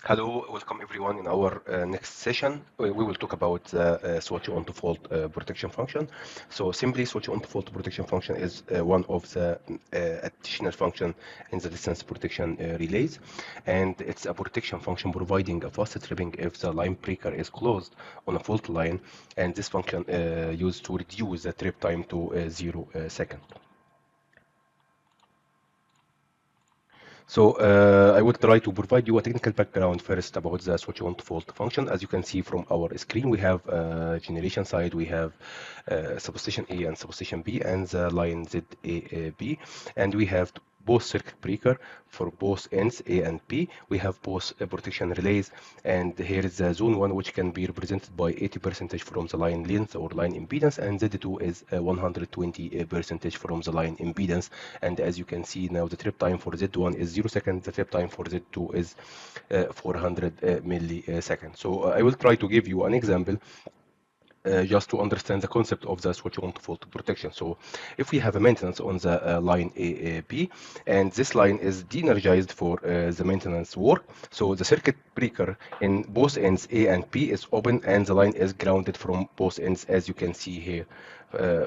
Hello, welcome everyone. In our next session, we will talk about the switch on to fault protection function. So simply, switch on to fault protection function is one of the additional function in the distance protection relays, and it's a protection function providing a fast tripping if the line breaker is closed on a fault line, and this function used to reduce the trip time to 0 second. So I will try to provide you a technical background first about the switch on to fault function. As you can see from our screen, we have generation side, we have substation A and substation B, and the line ZAB, and we have both circuit breaker for both ends A and B. We have both protection relays, and here is the zone 1, which can be represented by 80% from the line length or line impedance, and Z2 is 120% from the line impedance. And as you can see now, the trip time for Z1 is 0 seconds, the trip time for Z2 is 400 milliseconds. So I will try to give you an example just to understand the concept of the switch on to fault protection. So if we have a maintenance on the line AB, and this line is de-energized for the maintenance work, so the circuit breaker in both ends A and B is open, and the line is grounded from both ends, as you can see here.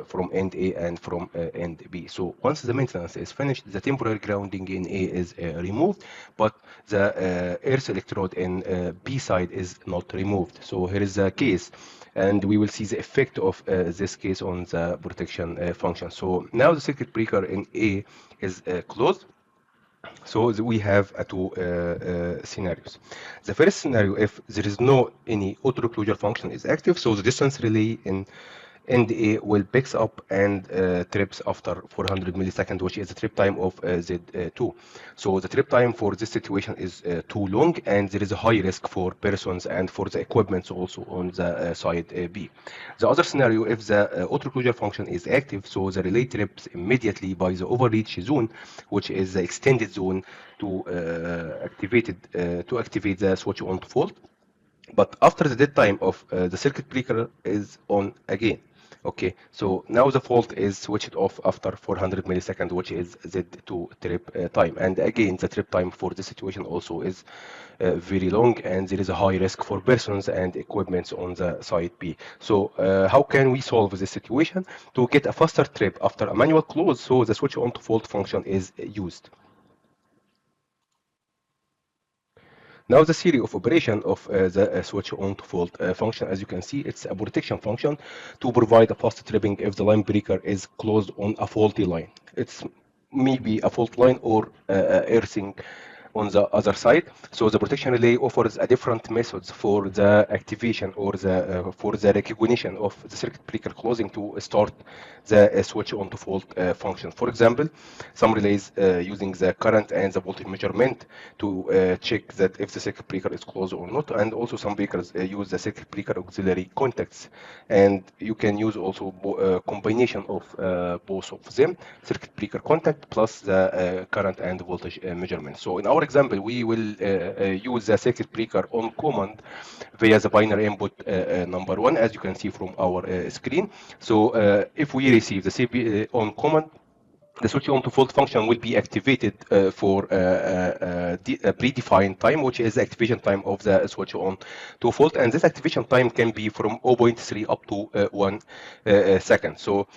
From end A and from end B. So once the maintenance is finished, the temporary grounding in A is removed, but the earth electrode in B side is not removed. So here is the case, and we will see the effect of this case on the protection function. So now the circuit breaker in A is closed. So we have two scenarios. The first scenario, if there is no any auto reclosure function is active, so the distance relay in end A will picks up and trips after 400 milliseconds, which is the trip time of Z2. So the trip time for this situation is too long, and there is a high risk for persons and for the equipment also on the side B. The other scenario, if the auto reclosure function is active, so the relay trips immediately by the overreach zone, which is the extended zone to activate the switch on to fault. But after the dead time of the circuit breaker is on again. Okay, so now the fault is switched off after 400 milliseconds, which is Z2 trip time. And again, the trip time for this situation also is very long, and there is a high risk for persons and equipments on the side B. So how can we solve this situation? To get a faster trip after a manual close, so the switch on to fault function is used. Now the theory of operation of the switch on to fault function, as you can see, it's a protection function to provide a fast tripping if the line breaker is closed on a faulty line. It's maybe a fault line or earthing on the other side. So the protection relay offers a different methods for the activation or for the recognition of the circuit breaker closing to start the switch on to fault function. For example, some relays using the current and the voltage measurement to check that if the circuit breaker is closed or not, and also some breakers use the circuit breaker auxiliary contacts, and you can use also a combination of both of them, circuit breaker contact plus the current and voltage measurement. So in our example, we will use the circuit breaker on command via the binary input number 1, as you can see from our screen. So if we receive the CP on command, the switch on to fault function will be activated for a predefined time, which is the activation time of the switch on to fault, and this activation time can be from 0.3 up to 1 second. So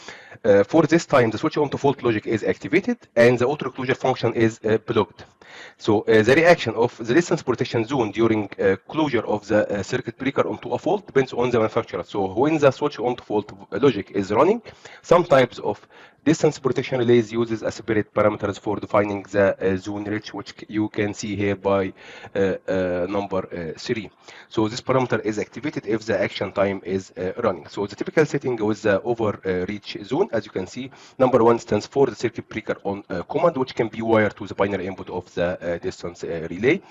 for this time, the switch on to fault logic is activated, and the auto reclosure function is blocked. So the reaction of the distance protection zone during closure of the circuit breaker onto a fault depends on the manufacturer. So when the switch on to fault logic is running, some types of distance protection relays uses a separate parameters for defining the zone reach, which you can see here by number 3. So this parameter is activated if the action time is running. So the typical setting with the overreach zone, as you can see, number 1 stands for the circuit breaker on command, which can be wired to the binary input of the distance relay.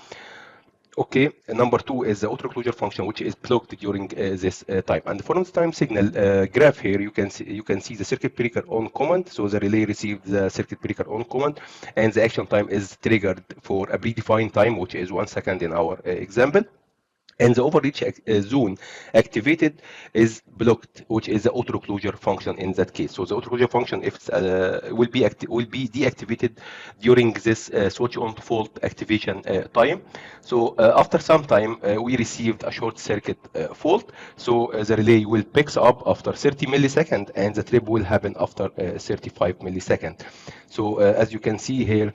Okay, number 2 is the auto reclosure function, which is blocked during this time. And from the time signal graph here, you can see the circuit breaker on command. So the relay receives the circuit breaker on command, and the action time is triggered for a predefined time, which is 1 second in our example. and the overreach zone activated is blocked, which is the auto reclosure function in that case. So the auto reclosure function, if it's, will be deactivated during this switch on to fault activation time. So after some time, we received a short circuit fault. So the relay will picks up after 30 milliseconds, and the trip will happen after 35 milliseconds. So as you can see here,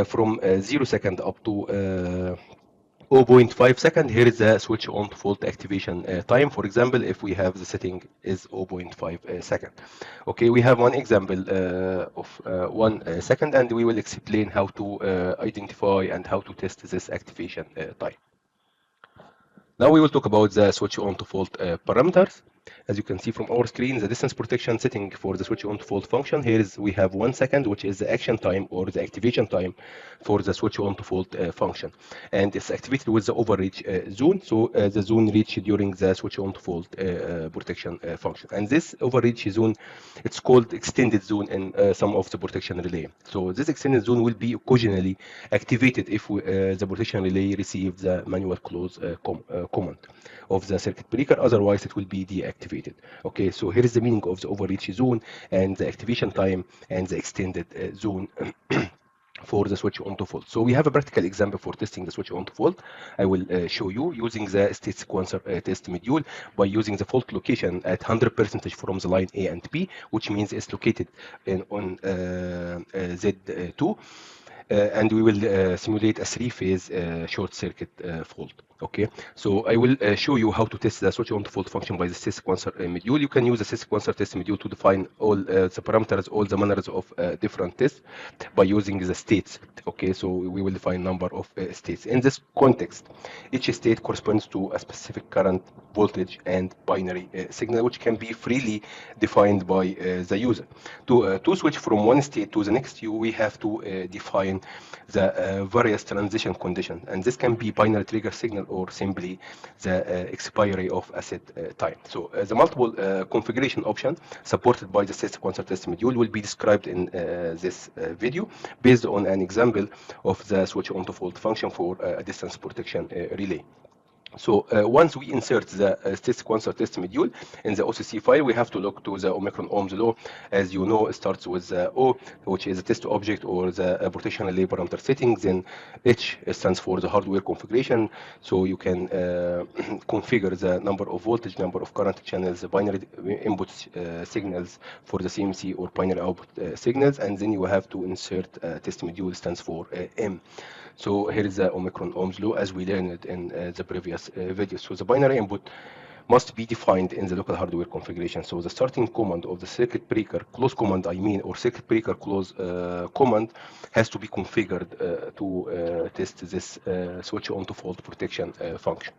from 0 second up to 0.5 second, here is the switch on to fault activation time. For example, if we have the setting is 0.5 second. Okay, we have one example of 1 second, and we will explain how to identify and how to test this activation time. Now we will talk about the switch on to fault parameters. As you can see from our screen, the distance protection setting for the switch on to fault function, here is we have 1 second, which is the action time or the activation time for the switch on to fault function. And it's activated with the overreach zone, so the zone reached during the switch on to fault protection function. And this overreach zone, it's called extended zone in some of the protection relay. So this extended zone will be occasionally activated if the protection relay receives the manual close command of the circuit breaker, otherwise it will be deactivated. Okay, so here is the meaning of the overreach zone and the activation time and the extended zone for the switch on to fault. So we have a practical example for testing the switch on to fault. I will show you using the state sequencer test module by using the fault location at 100% from the line A and B, which means it's located on Z2. And we will simulate a three-phase short circuit fault. Okay, so I will show you how to test the switch on to fault function by the state sequencer module. You can use the state sequencer test module to define all the parameters, all the manners of different tests by using the states. Okay, so we will define number of states. In this context, each state corresponds to a specific current, voltage, and binary signal, which can be freely defined by the user. To switch from one state to the next, we have to define the various transition conditions, and this can be binary trigger signal or simply the expiry of a set time. So the multiple configuration option supported by the state sequencer test module will be described in this video based on an example of the switch on to fault function for a distance protection relay. So once we insert the state sequencer test module in the OCC file, we have to look to the Omicron Ohm's law. As you know, it starts with O, which is the test object or the protection relay parameter settings. Then H stands for the hardware configuration. So you can configure the number of voltage, number of current channels, the binary input signals for the CMC or binary output signals. And then you have to insert test module stands for M. So here is the Omicron Ohm's law as we learned in the previous video. So the binary input must be defined in the local hardware configuration. So the starting command of the circuit breaker close command, or circuit breaker close command has to be configured to test this switch on to fault protection function.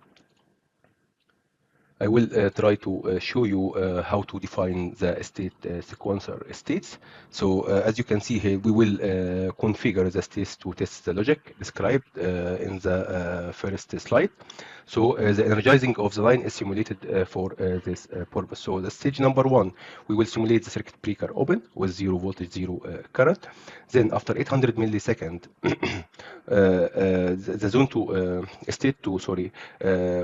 I will try to show you how to define the state sequencer states. So as you can see here, we will configure the states to test the logic described in the first slide. So the energizing of the line is simulated for this purpose. So the stage number 1, we will simulate the circuit breaker open with 0 voltage, 0 current. Then after 800 milliseconds, the zone to state 2,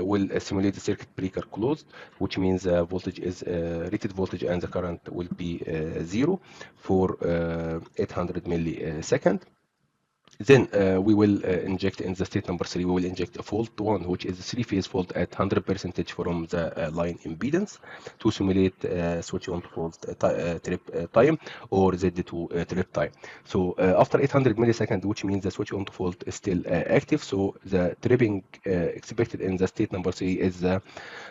will simulate the circuit breaker closed, which means the voltage is rated voltage and the current will be 0 for 800 milliseconds. Then we will inject in the state number 3, we will inject a fault 1, which is a three-phase fault at 100% from the line impedance to simulate switch on fault trip time or Z2 trip time. So after 800 milliseconds, which means the switch on fault is still active, so the tripping expected in the state number 3 is the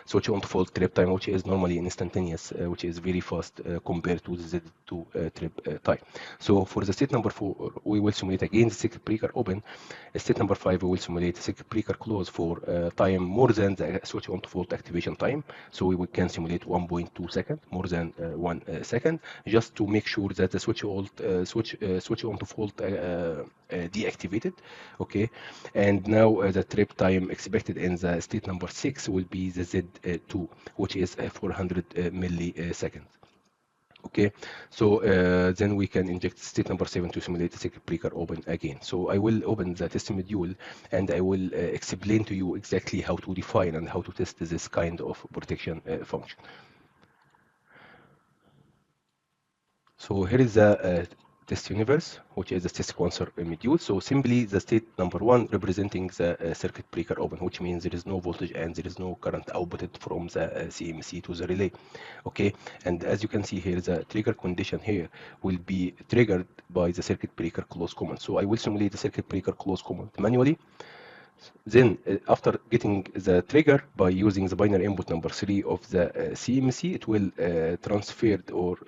switch on fault trip time, which is normally instantaneous, which is very fast compared to the Z2 trip time. So for the state number 4, we will simulate again the circuit breaker open. State number 5, we will simulate circuit breaker close for time more than the switch on to fault activation time. So we can simulate 1.2 seconds, more than 1 second, just to make sure that the switch on to fault deactivated. Okay, and now the trip time expected in the state number 6 will be the Z2, which is 400 milliseconds. Okay, so then we can inject state number 7 to simulate the circuit breaker open again. So I will open the test module and I will explain to you exactly how to define and how to test this kind of protection function. So here is the test universe, which is the test sequencer module. So simply the state number 1 representing the circuit breaker open, which means there is no voltage and there is no current outputted from the CMC to the relay. Okay, and as you can see here, the trigger condition here will be triggered by the circuit breaker close command. So I will simulate the circuit breaker close command manually. Then after getting the trigger by using the binary input number 3 of the CMC, it will transfer or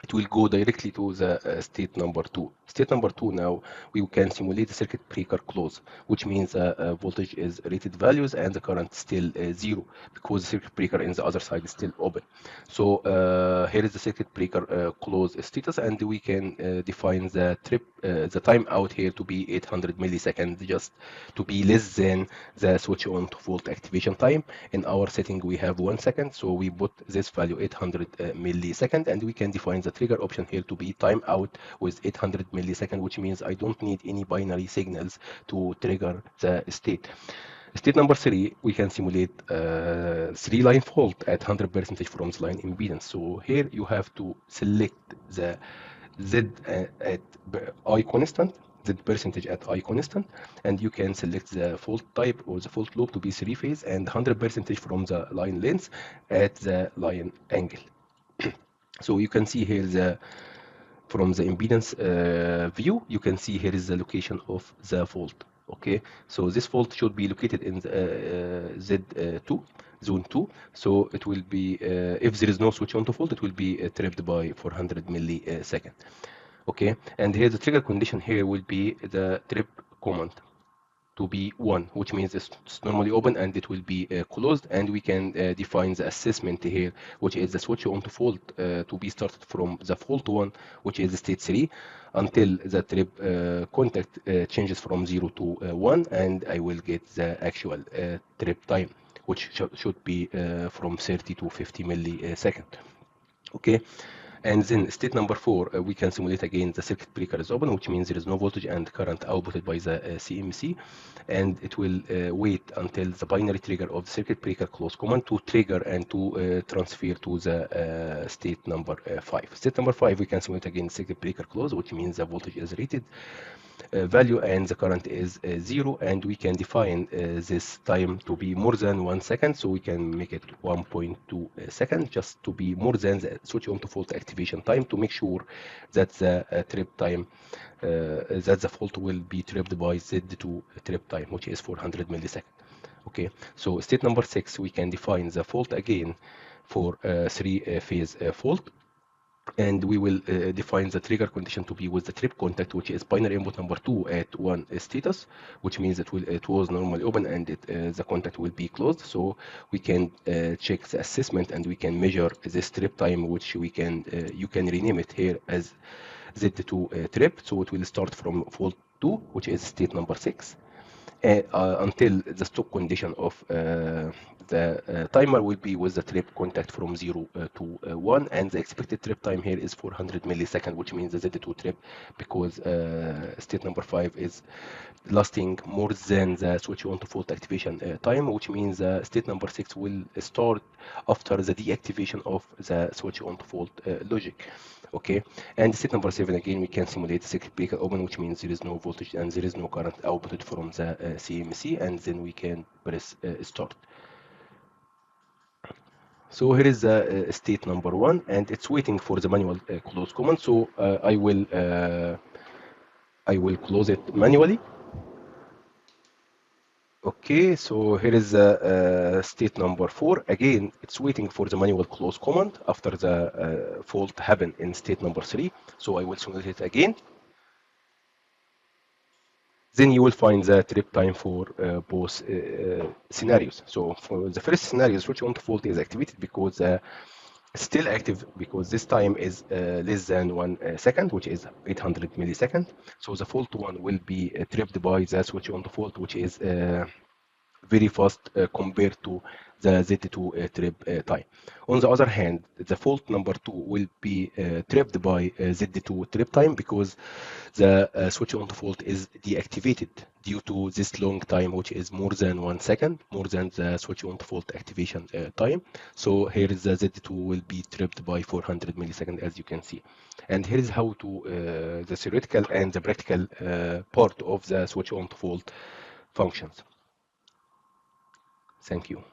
it will go directly to the state number 2. State number 2 now, we can simulate the circuit breaker close, which means voltage is rated values and the current still 0 because the circuit breaker in the other side is still open. So here is the circuit breaker close status, and we can define the the time out here to be 800 milliseconds, just to be less than the switch on to volt activation time. In our setting we have 1 second, so we put this value 800 millisecond, and we can define the trigger option here to be time out with 800 millisecond, which means I don't need any binary signals to trigger the state. State number 3, we can simulate 3-line fault at 100% from the line impedance. So here you have to select the Z at I constant, Z percentage at I constant, and you can select the fault type or the fault loop to be 3-phase and 100% from the line length at the line angle. So you can see here from the impedance view, you can see here is the location of the fault. Okay, so this fault should be located in the Z2, zone 2. So it will be, if there is no switch on to fault, it will be tripped by 400 millisecond. Okay, and here the trigger condition here will be the trip command to be 1, which means it's normally open and it will be closed, and we can define the assessment here, which is the switch on to fault to be started from the fault 1, which is state 3, until the trip contact changes from 0 to 1, and I will get the actual trip time, which should be from 30 to 50 millisecond. Okay, and then state number 4, we can simulate again the circuit breaker is open, which means there is no voltage and current outputted by the CMC, and it will wait until the binary trigger of the circuit breaker close command to trigger and to transfer to the state number 5. State number 5, we can simulate again circuit breaker close, which means the voltage is rated value and the current is 0, and we can define this time to be more than 1 second, so we can make it 1.2 seconds, just to be more than the switch on to fault activation time, to make sure that the trip time, that the fault will be tripped by Z2 trip time, which is 400 milliseconds. Okay, so state number 6, we can define the fault again for 3-phase fault, and we will define the trigger condition to be with the trip contact, which is binary input number 2 at 1 status, which means it was normally open and the contact will be closed. So we can check the assessment and we can measure this trip time, which we can you can rename it here as Z2 trip. So it will start from fault 2, which is state number 6, until the stop condition of the timer will be with the trip contact from 0 to 1, and the expected trip time here is 400 milliseconds, which means the Z2 trip, because state number 5 is lasting more than the switch on to fault activation time, which means state number 6 will start after the deactivation of the switch on to fault logic. Okay, and state number 7, again we can simulate the circuit breaker open, which means there is no voltage and there is no current outputted from the CMC, and then we can press start. So here is the state number 1, and it's waiting for the manual close command. So I will close it manually. Okay, so here is the state number 4. Again, it's waiting for the manual close command after the fault happened in state number 3. So I will simulate it again. Then you will find the trip time for both scenarios. So for the first scenario, switch on to fault is activated because still active, because this time is less than 1 second, which is 800 milliseconds. So the fault 1 will be tripped by the switch on to fault, which is very fast compared to the Z2 trip time. On the other hand, the fault number 2 will be tripped by Z2 trip time because the switch on fault is deactivated due to this long time, which is more than 1 second, more than the switch on fault activation time. So here is the Z2 will be tripped by 400 milliseconds, as you can see. And here is how to the theoretical and the practical part of the switch on fault functions. Thank you.